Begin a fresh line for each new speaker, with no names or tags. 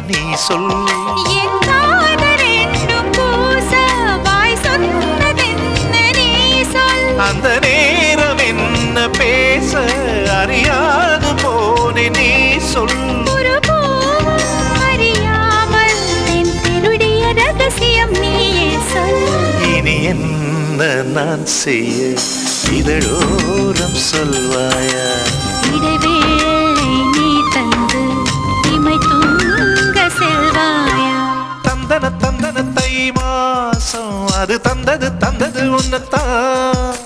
நீ சொல்.
என் காதல் என்னும் பூச வாய் சொன்னதென்ன நீ சொல்.
அந்த நேரம் என்ன பேச அறியாது போனே நீ சொல்.
ஒரு பூவும் அறியாமல் என் திருடிய ரகசியம் நீயே சொல்.
இனி என்ன நான் செய்ய இதழோரம் சொல்வாயா?
இடைவேளை நீ தந்து இமை தூங்க செல்வாயா?
தந்தன தந்தன தை மாசம் அது தந்தது உன்னத்தான்.